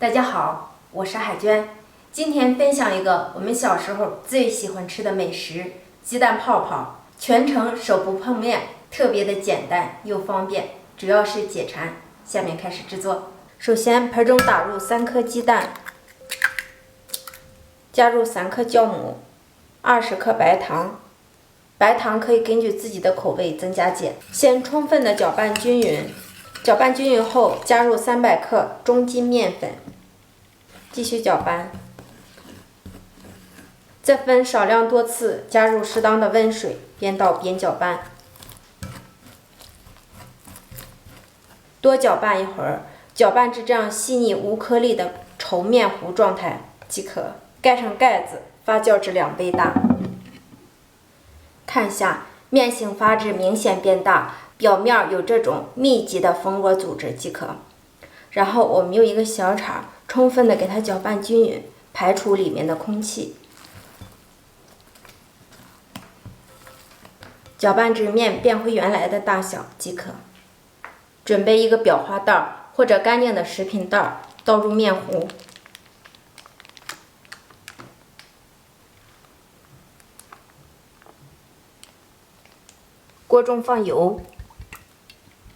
大家好，我是海娟，今天分享一个我们小时候最喜欢吃的美食——鸡蛋泡泡，全程手不碰面，特别的简单又方便，主要是解馋。下面开始制作。首先，盆中打入3颗鸡蛋，加入3克酵母，20克白糖，白糖可以根据自己的口味增加减。先充分的搅拌均匀，搅拌均匀后，加入300克中筋面粉，继续搅拌。再分少量多次，加入适当的温水，边倒边搅拌。多搅拌一会儿，搅拌至这样细腻无颗粒的稠面糊状态即可。盖上盖子，发酵至2倍大。看下，面型发质明显变大，表面有这种密集的蜂窝组织即可。然后我们用一个小铲，充分的给它搅拌均匀，排除里面的空气。搅拌至面变回原来的大小即可。准备一个裱花袋或者干净的食品袋，倒入面糊。锅中放油，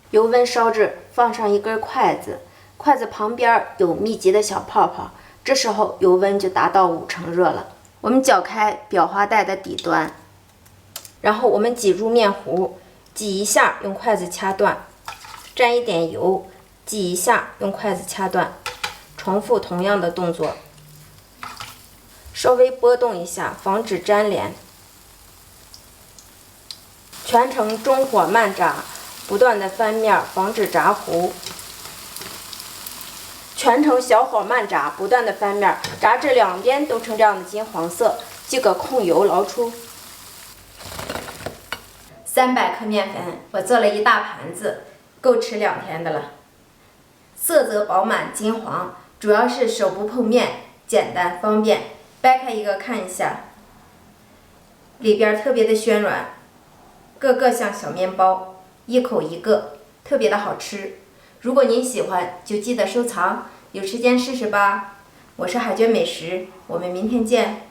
油温烧至，放上一根筷子，筷子旁边有密集的小泡泡，这时候油温就达到5成热了。我们搅开裱花袋的底端，然后我们挤入面糊，挤一下用筷子掐断，沾一点油，挤一下用筷子掐断，重复同样的动作，稍微拨动一下，防止粘连。全程中火慢炸，不断的翻面，防止炸糊。全程小火慢炸，不断的翻面，炸至两边都呈这样的金黄色，即可控油捞出。300克面粉，我做了一大盘子，够吃2天的了。色泽饱满金黄，主要是手不碰面，简单方便。掰开一个看一下，里边特别的暄软。个个像小面包，一口一个，特别的好吃。如果您喜欢，就记得收藏，有时间试试吧。我是海娟美食，我们明天见。